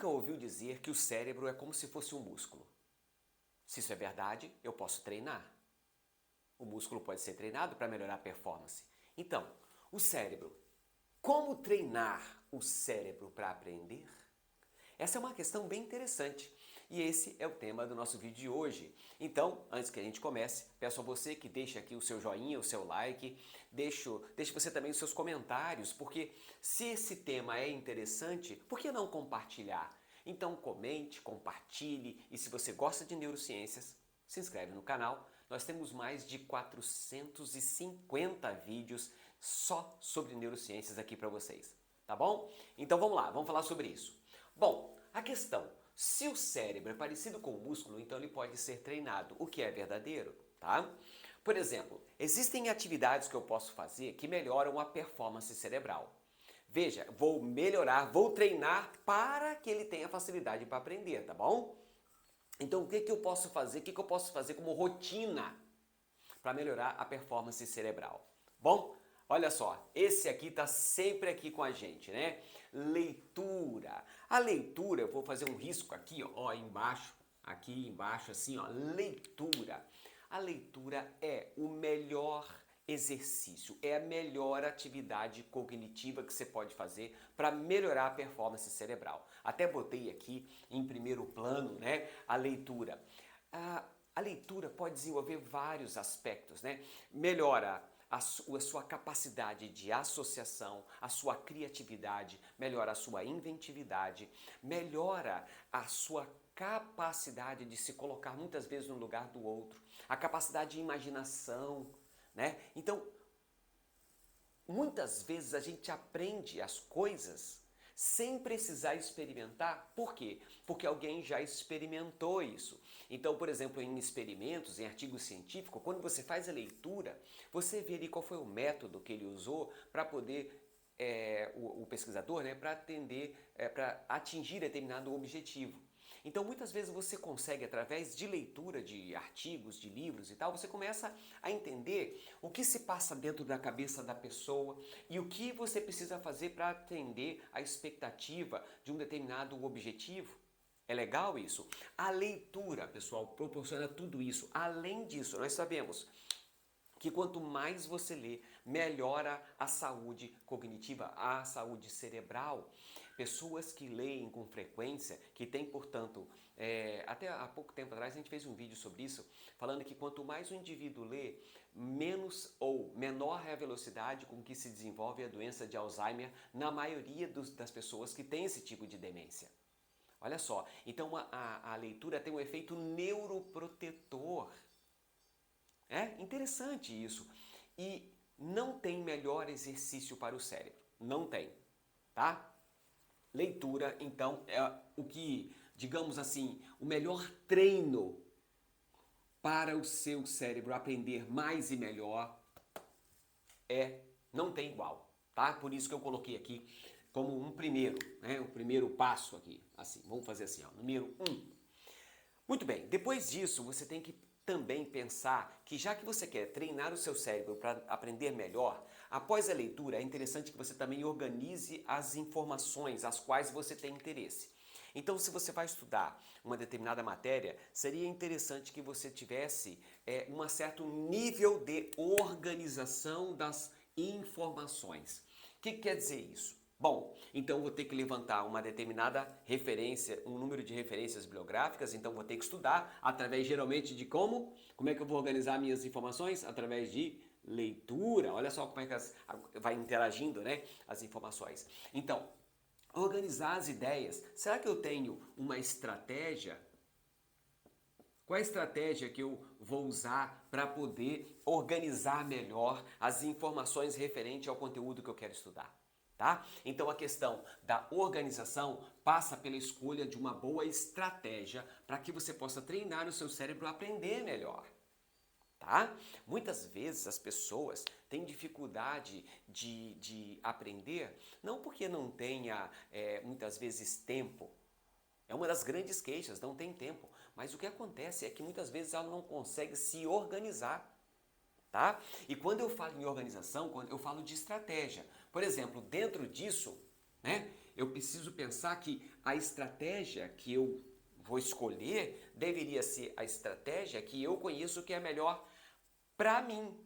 nunca ouviu dizer que o cérebro é como se fosse um músculo? Se isso é verdade, eu posso treinar. O músculo pode ser treinado para melhorar a performance. Então, o cérebro. Como treinar o cérebro para aprender? Essa é uma questão bem interessante e esse é o tema do nosso vídeo de hoje. Então, antes que a gente comece, peço a você que deixe aqui o seu joinha, o seu like, deixe você também os seus comentários, porque se esse tema é interessante, por que não compartilhar? Então comente, compartilhe e se você gosta de neurociências, se inscreve no canal. Nós temos mais de 450 vídeos só sobre neurociências aqui para vocês, tá bom? Então vamos lá, vamos falar sobre isso. Bom, a questão, se o cérebro é parecido com o músculo, então ele pode ser treinado, o que é verdadeiro, tá? Por exemplo, existem atividades que eu posso fazer que melhoram a performance cerebral. Veja, vou melhorar, vou treinar para que ele tenha facilidade para aprender, tá bom? Então o que eu posso fazer, o que eu posso fazer como rotina para melhorar a performance cerebral? Bom, olha só, esse aqui está sempre aqui com a gente, né? Leitura. A leitura, eu vou fazer um risco aqui, ó, embaixo, aqui embaixo, assim, ó, leitura. A leitura é o melhor exercício, é a melhor atividade cognitiva que você pode fazer para melhorar a performance cerebral. Até botei aqui em primeiro plano, né, a leitura. A leitura pode desenvolver vários aspectos, né? Melhora a sua capacidade de associação, a sua criatividade, melhora a sua inventividade, melhora a sua capacidade de se colocar muitas vezes no lugar do outro, a capacidade de imaginação, né? Então, muitas vezes a gente aprende as coisas sem precisar experimentar. Por quê? Porque alguém já experimentou isso. Então, por exemplo, em experimentos, em artigos científicos, quando você faz a leitura, você vê ali qual foi o método que ele usou para poder, o pesquisador, né, para para atingir determinado objetivo. Então, muitas vezes você consegue, através de leitura de artigos, de livros e tal, você começa a entender o que se passa dentro da cabeça da pessoa e o que você precisa fazer para atender a expectativa de um determinado objetivo. É legal isso? A leitura, pessoal, proporciona tudo isso. Além disso, nós sabemos que quanto mais você lê, melhora a saúde cognitiva, a saúde cerebral. Pessoas que leem com frequência, que têm, portanto, até há pouco tempo atrás a gente fez um vídeo sobre isso, falando que quanto mais o indivíduo lê, menos ou menor é a velocidade com que se desenvolve a doença de Alzheimer na maioria das pessoas que têm esse tipo de demência. Olha só, então a leitura tem um efeito neuroprotetor. É interessante isso. E não tem melhor exercício para o cérebro. Não tem, tá? Leitura, então, é o que, digamos assim, o melhor treino para o seu cérebro aprender mais e melhor não tem igual, tá? Por isso que eu coloquei aqui como um primeiro, né? O primeiro passo aqui, assim, vamos fazer assim, ó, número 1. Muito bem, depois disso você tem que também pensar que já que você quer treinar o seu cérebro para aprender melhor, após a leitura é interessante que você também organize as informações às quais você tem interesse. Então, se você vai estudar uma determinada matéria, seria interessante que você tivesse um certo nível de organização das informações. O que quer dizer isso? Bom, então vou ter que levantar uma determinada referência, um número de referências bibliográficas, então vou ter que estudar através geralmente de como? Como é que eu vou organizar minhas informações? Através de leitura. Olha só como é que vai interagindo, né, as informações. Então, organizar as ideias. Será que eu tenho uma estratégia? Qual a estratégia que eu vou usar para poder organizar melhor as informações referente ao conteúdo que eu quero estudar? Tá? Então a questão da organização passa pela escolha de uma boa estratégia para que você possa treinar o seu cérebro a aprender melhor. Tá? Muitas vezes as pessoas têm dificuldade de aprender, não porque não tenha muitas vezes tempo. É uma das grandes queixas, não tem tempo. Mas o que acontece é que muitas vezes ela não consegue se organizar. Tá? E quando eu falo em organização, eu falo de estratégia. Por exemplo, dentro disso, né, eu preciso pensar que a estratégia que eu vou escolher deveria ser a estratégia que eu conheço que é melhor para mim.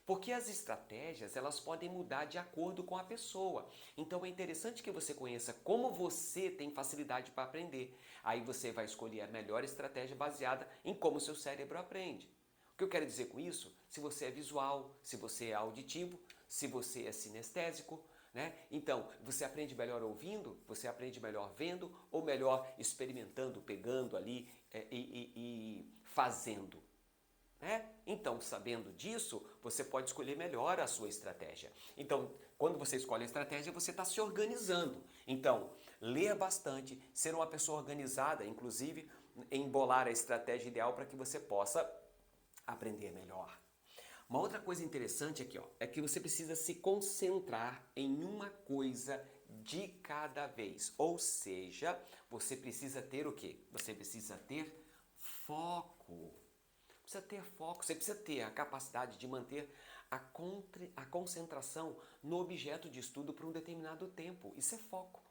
Porque as estratégias, elas podem mudar de acordo com a pessoa. Então é interessante que você conheça como você tem facilidade para aprender. Aí você vai escolher a melhor estratégia baseada em como o seu cérebro aprende. O que eu quero dizer com isso? Se você é visual, se você é auditivo, se você é sinestésico, né? Então, você aprende melhor ouvindo, você aprende melhor vendo ou melhor experimentando, pegando ali e fazendo. Então, sabendo disso, você pode escolher melhor a sua estratégia. Então, quando você escolhe a estratégia, você está se organizando. Então, ler bastante, ser uma pessoa organizada, inclusive embolar a estratégia ideal para que você possa aprender melhor. Uma outra coisa interessante aqui, ó, é que você precisa se concentrar em uma coisa de cada vez. Ou seja, você precisa ter o quê? Você precisa ter foco. Precisa ter foco, você precisa ter a capacidade de manter a concentração no objeto de estudo por um determinado tempo. Isso é foco,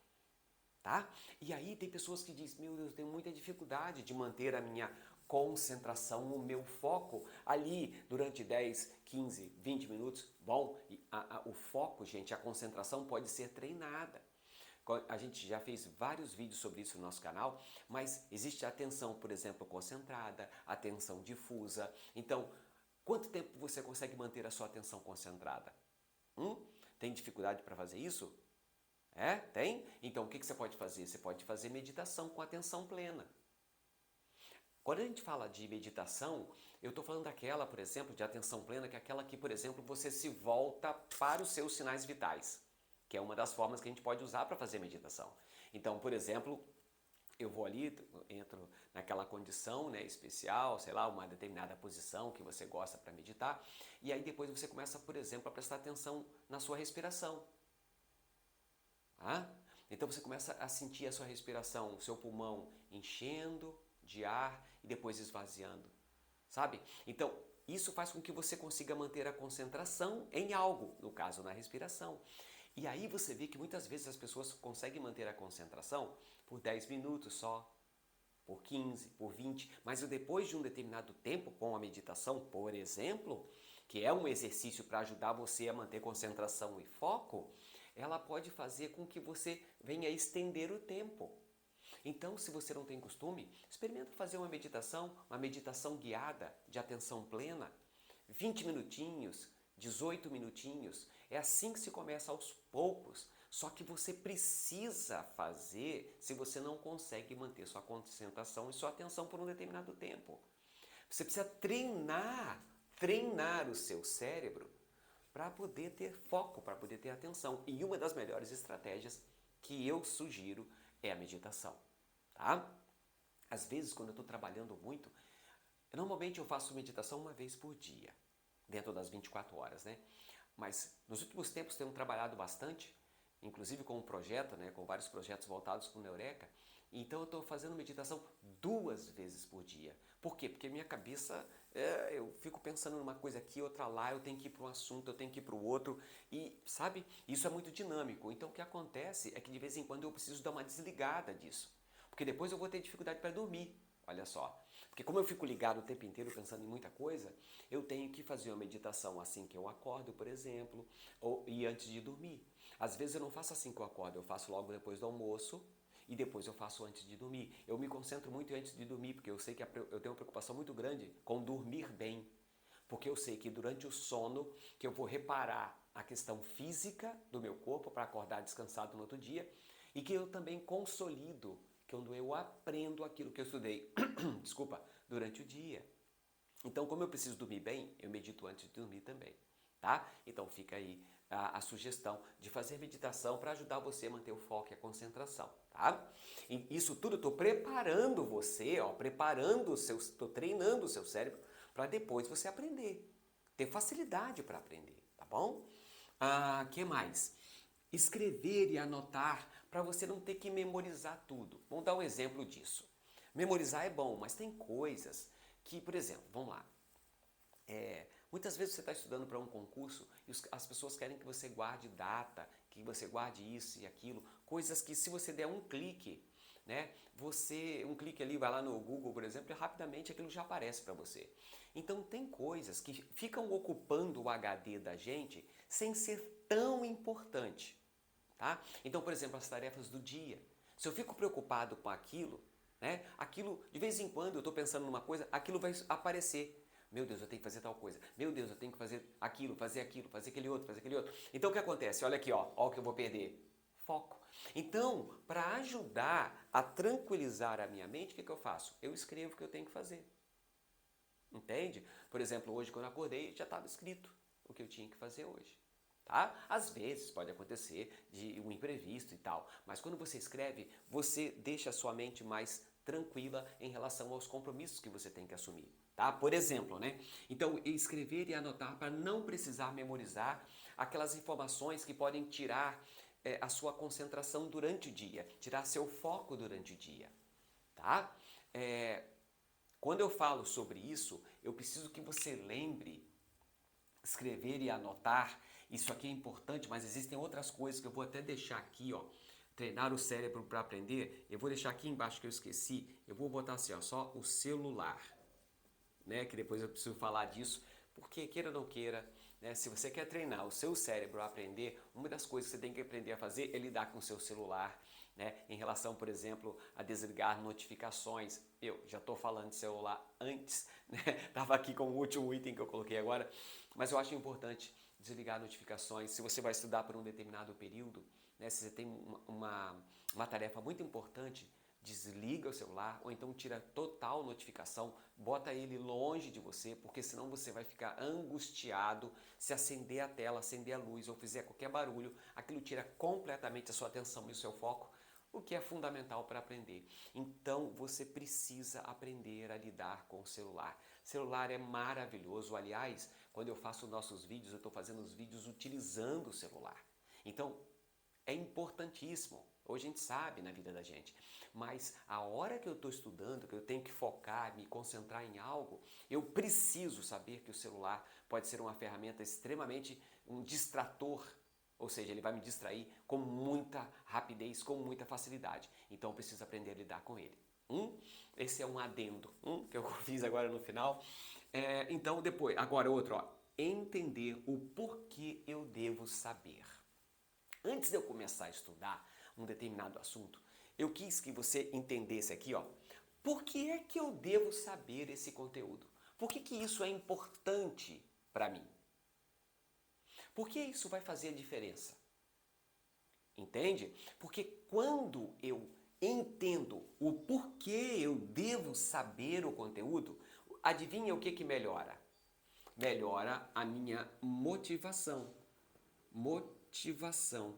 tá? E aí tem pessoas que dizem, meu Deus, eu tenho muita dificuldade de manter a minha concentração, o meu foco ali durante 10, 15, 20 minutos. Bom, o foco, gente, a concentração pode ser treinada. A gente já fez vários vídeos sobre isso no nosso canal, mas existe a atenção, por exemplo, concentrada, atenção difusa. Então, quanto tempo você consegue manter a sua atenção concentrada? Tem dificuldade para fazer isso? Tem? Então, o que você pode fazer? Você pode fazer meditação com atenção plena. Quando a gente fala de meditação, eu estou falando daquela, por exemplo, de atenção plena, que é aquela que, por exemplo, você se volta para os seus sinais vitais, que é uma das formas que a gente pode usar para fazer meditação. Então, por exemplo, eu vou ali, entro naquela condição, né, especial, sei lá, uma determinada posição que você gosta para meditar, e aí depois você começa, por exemplo, a prestar atenção na sua respiração. Então você começa a sentir a sua respiração, o seu pulmão enchendo de ar e depois esvaziando, sabe? Então, isso faz com que você consiga manter a concentração em algo, no caso, na respiração. E aí você vê que muitas vezes as pessoas conseguem manter a concentração por 10 minutos só, por 15, por 20, mas depois de um determinado tempo com a meditação, por exemplo, que é um exercício para ajudar você a manter concentração e foco, ela pode fazer com que você venha estender o tempo. Então, se você não tem costume, experimenta fazer uma meditação guiada de atenção plena, 20 minutinhos, 18 minutinhos. É assim que se começa aos poucos. Só que você precisa fazer se você não consegue manter sua concentração e sua atenção por um determinado tempo. Você precisa treinar o seu cérebro para poder ter foco, para poder ter atenção. E uma das melhores estratégias que eu sugiro é a meditação, tá? Às vezes, quando eu estou trabalhando muito, normalmente eu faço meditação uma vez por dia, dentro das 24 horas, né? Mas nos últimos tempos tenho trabalhado bastante, inclusive com um projeto, né, com vários projetos voltados para o Eureka. Então eu estou fazendo meditação 2 vezes por dia. Por quê? Porque minha cabeça, eu fico pensando numa coisa aqui, outra lá, eu tenho que ir para um assunto, eu tenho que ir para o outro. E, sabe, isso é muito dinâmico. Então o que acontece é que de vez em quando eu preciso dar uma desligada disso. Porque depois eu vou ter dificuldade para dormir. Olha só, porque como eu fico ligado o tempo inteiro pensando em muita coisa, eu tenho que fazer uma meditação assim que eu acordo, por exemplo, e antes de dormir. Às vezes eu não faço assim que eu acordo, eu faço logo depois do almoço e depois eu faço antes de dormir. Eu me concentro muito antes de dormir, porque eu sei que eu tenho uma preocupação muito grande com dormir bem. Porque eu sei que durante o sono que eu vou reparar a questão física do meu corpo para acordar descansado no outro dia e que eu também consolido quando eu aprendo aquilo que eu estudei, desculpa, durante o dia. Então, como eu preciso dormir bem, eu medito antes de dormir também, tá? Então fica aí a sugestão de fazer meditação para ajudar você a manter o foco e a concentração, tá? E isso tudo eu estou preparando você, ó, estou treinando o seu cérebro para depois você aprender, ter facilidade para aprender, tá bom? Que mais? Escrever e anotar para você não ter que memorizar tudo. Vamos dar um exemplo disso. Memorizar é bom, mas tem coisas que, por exemplo, vamos lá. Muitas vezes você está estudando para um concurso e as pessoas querem que você guarde data, que você guarde isso e aquilo, coisas que se você der um clique, né, um clique ali, vai lá no Google, por exemplo, e rapidamente aquilo já aparece para você. Então tem coisas que ficam ocupando o HD da gente sem ser tão importante, tá? Então, por exemplo, as tarefas do dia. Se eu fico preocupado com aquilo, né, aquilo, de vez em quando eu estou pensando numa coisa, aquilo vai aparecer. Meu Deus, eu tenho que fazer tal coisa. Meu Deus, eu tenho que fazer aquilo, fazer aquele outro, fazer aquele outro. Então o que acontece? Olha aqui, ó o que eu vou perder. Foco. Então, para ajudar a tranquilizar a minha mente, o que eu faço? Eu escrevo o que eu tenho que fazer. Entende? Por exemplo, hoje quando eu acordei, já estava escrito o que eu tinha que fazer hoje. Tá? Às vezes pode acontecer de um imprevisto e tal, mas quando você escreve, você deixa a sua mente mais tranquila em relação aos compromissos que você tem que assumir. Tá? Por exemplo, né? Então, escrever e anotar para não precisar memorizar aquelas informações que podem tirar a sua concentração durante o dia, tirar seu foco durante o dia. Tá? Quando eu falo sobre isso, eu preciso que você lembre, escrever e anotar. Isso aqui é importante, mas existem outras coisas que eu vou até deixar aqui, ó. Treinar o cérebro para aprender. Eu vou deixar aqui embaixo que eu esqueci. Eu vou botar assim, ó, só o celular, né? Que depois eu preciso falar disso, porque queira ou não queira, né? Se você quer treinar o seu cérebro a aprender, uma das coisas que você tem que aprender a fazer é lidar com o seu celular, né? Em relação, por exemplo, a desligar notificações. Eu já estou falando de celular antes, né? Tava aqui com o último item que eu coloquei agora, mas eu acho importante desligar notificações. Se você vai estudar por um determinado período, né? Se você tem uma tarefa muito importante, desliga o celular ou então tira total notificação, bota ele longe de você, porque senão você vai ficar angustiado. Se acender a tela, acender a luz ou fizer qualquer barulho, aquilo tira completamente a sua atenção e o seu foco, o que é fundamental para aprender. Então você precisa aprender a lidar com o celular. Celular é maravilhoso. Aliás, quando eu faço nossos vídeos, eu estou fazendo os vídeos utilizando o celular. Então é importantíssimo. Hoje a gente sabe na vida da gente, mas a hora que eu estou estudando, que eu tenho que focar, me concentrar em algo, eu preciso saber que o celular pode ser uma ferramenta extremamente, um distrator, ou seja, ele vai me distrair com muita rapidez, com muita facilidade. Então eu preciso aprender a lidar com ele. Esse é um adendo que eu fiz agora no final. Então depois, agora outro, ó, entender o porquê eu devo saber. Antes de eu começar a estudar um determinado assunto, eu quis que você entendesse aqui, ó, por que é que eu devo saber esse conteúdo? Por que isso é importante para mim? Por que isso vai fazer a diferença? Entende? Porque quando eu entendo o porquê eu devo saber o conteúdo, adivinha o que melhora? Melhora a minha motivação. Motivação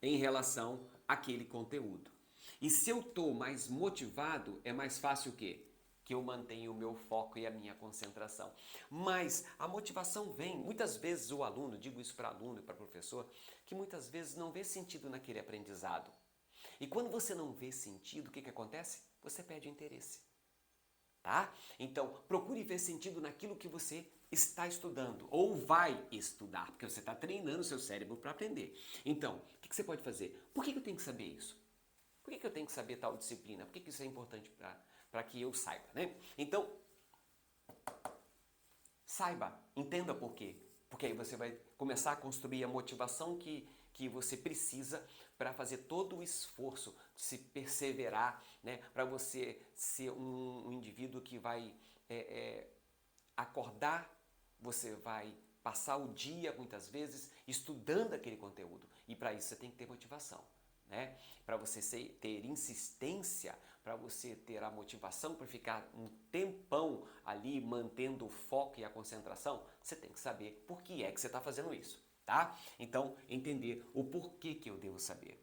em relação àquele conteúdo. E se eu estou mais motivado, é mais fácil o quê? Que eu mantenha o meu foco e a minha concentração. Mas a motivação vem, muitas vezes o aluno, digo isso para aluno e para professor, que muitas vezes não vê sentido naquele aprendizado. E quando você não vê sentido, o que acontece? Você perde o interesse. Tá? Então, procure ver sentido naquilo que você está estudando ou vai estudar, porque você está treinando o seu cérebro para aprender. Então, o que você pode fazer? Por que eu tenho que saber isso? Por que eu tenho que saber tal disciplina? Por que isso é importante para que eu saiba, né? Então, saiba, entenda por quê. Porque aí você vai começar a construir a motivação que você precisa para fazer todo o esforço, se perseverar, né? Para você ser um indivíduo que vai acordar, você vai passar o dia, muitas vezes, estudando aquele conteúdo. E para isso você tem que ter motivação. Né? Para você ter insistência, para você ter a motivação para ficar um tempão ali mantendo o foco e a concentração, você tem que saber por que é que você está fazendo isso, tá? Então, entender o porquê que eu devo saber.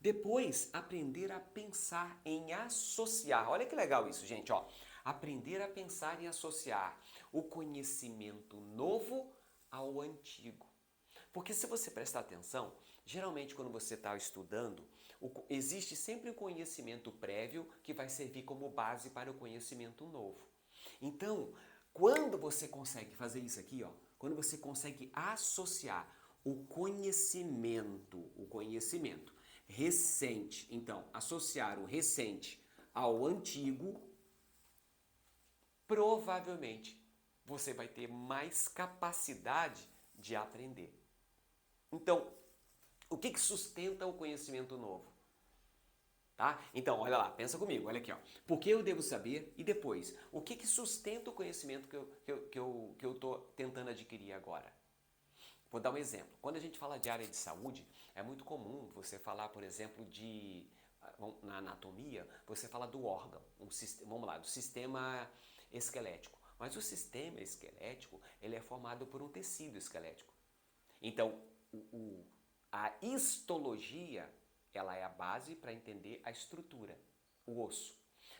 Depois, aprender a pensar em associar. Olha que legal isso, gente, ó. Aprender a pensar em associar o conhecimento novo ao antigo. Porque se você prestar atenção, geralmente quando você está estudando, existe sempre um conhecimento prévio que vai servir como base para o conhecimento novo. Então, quando você consegue fazer isso aqui, ó, quando você consegue associar o conhecimento recente. Então, associar o recente ao antigo, provavelmente você vai ter mais capacidade de aprender. Então, o que sustenta o conhecimento novo? Tá? Então, olha lá, pensa comigo, olha aqui, ó. Por que eu devo saber? E depois, o que sustenta o conhecimento que eu tô tentando adquirir agora? Vou dar um exemplo. Quando a gente fala de área de saúde, é muito comum você falar, por exemplo, na anatomia, você fala do órgão, vamos lá, do sistema esquelético. Mas o sistema esquelético, ele é formado por um tecido esquelético. Então, a histologia, ela é a base para entender a estrutura, o osso.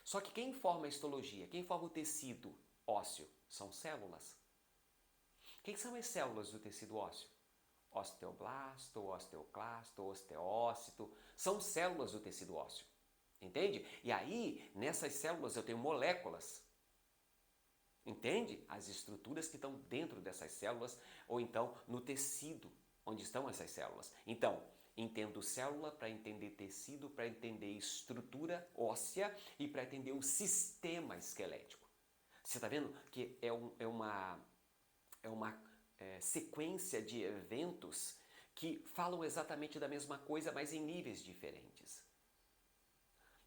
Só que quem forma a histologia, quem forma o tecido ósseo, são células. Quem são as células do tecido ósseo? Osteoblasto, osteoclasto, osteócito, são células do tecido ósseo. Entende? E aí, nessas células eu tenho moléculas. Entende? As estruturas que estão dentro dessas células, ou então no tecido onde estão essas células. Então, entendo célula para entender tecido, para entender estrutura óssea e para entender o sistema esquelético. Você está vendo que é uma sequência de eventos que falam exatamente da mesma coisa, mas em níveis diferentes.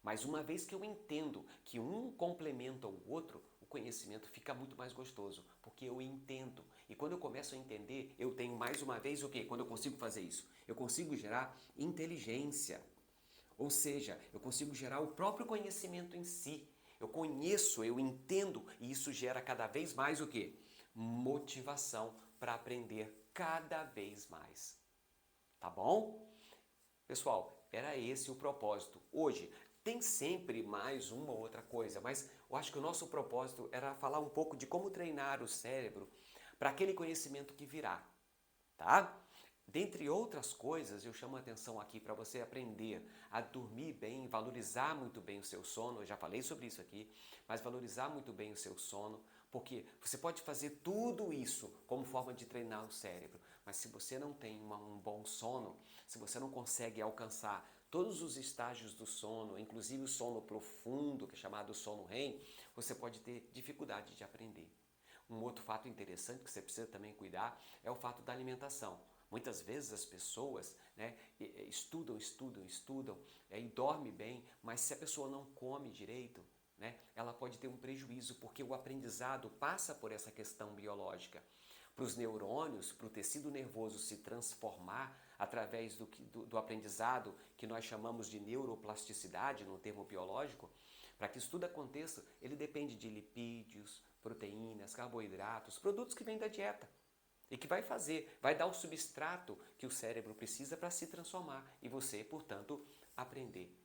Mas uma vez que eu entendo que um complementa o outro, o conhecimento fica muito mais gostoso, porque eu entendo. E quando eu começo a entender, eu tenho mais uma vez o quê? Quando eu consigo fazer isso? Eu consigo gerar inteligência. Ou seja, eu consigo gerar o próprio conhecimento em si. Eu conheço, eu entendo, e isso gera cada vez mais o quê? Motivação para aprender cada vez mais. Tá bom? Pessoal, era esse o propósito. Hoje, tem sempre mais uma ou outra coisa, mas eu acho que o nosso propósito era falar um pouco de como treinar o cérebro para aquele conhecimento que virá, tá? Dentre outras coisas, eu chamo a atenção aqui para você aprender a dormir bem, valorizar muito bem o seu sono. Eu já falei sobre isso aqui, mas valorizar muito bem o seu sono, porque você pode fazer tudo isso como forma de treinar o cérebro, mas se você não tem um bom sono, se você não consegue alcançar todos os estágios do sono, inclusive o sono profundo, que é chamado sono REM, você pode ter dificuldade de aprender. Um outro fato interessante que você precisa também cuidar é o fato da alimentação. Muitas vezes as pessoas, né, estudam e dormem bem, mas se a pessoa não come direito, né, ela pode ter um prejuízo, porque o aprendizado passa por essa questão biológica. Para os neurônios, para o tecido nervoso se transformar através do aprendizado, que nós chamamos de neuroplasticidade, no termo biológico, para que isso tudo aconteça, ele depende de lipídios, proteínas, carboidratos, produtos que vêm da dieta. E que vai dar o substrato que o cérebro precisa para se transformar e você, portanto, aprender.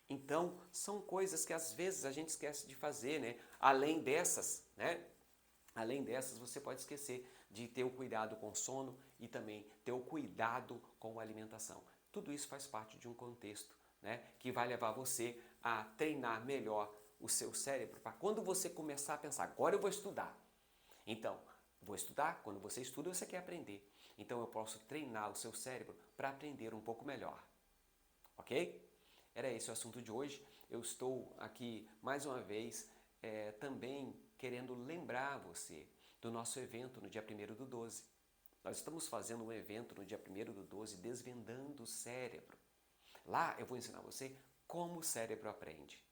Então, são coisas que às vezes a gente esquece de fazer, né? Além dessas, você pode esquecer de ter o cuidado com o sono e também ter o cuidado com a alimentação. Tudo isso faz parte de um contexto, né, que vai levar você a treinar melhor o seu cérebro para quando você começar a pensar, agora eu vou estudar. Então, vou estudar, quando você estuda, você quer aprender. Então eu posso treinar o seu cérebro para aprender um pouco melhor. Ok? Era esse o assunto de hoje. Eu estou aqui mais uma vez também querendo lembrar você do nosso evento no dia 1º do 12. Nós estamos fazendo um evento no dia 1º do 12, desvendando o cérebro. Lá eu vou ensinar você como o cérebro aprende.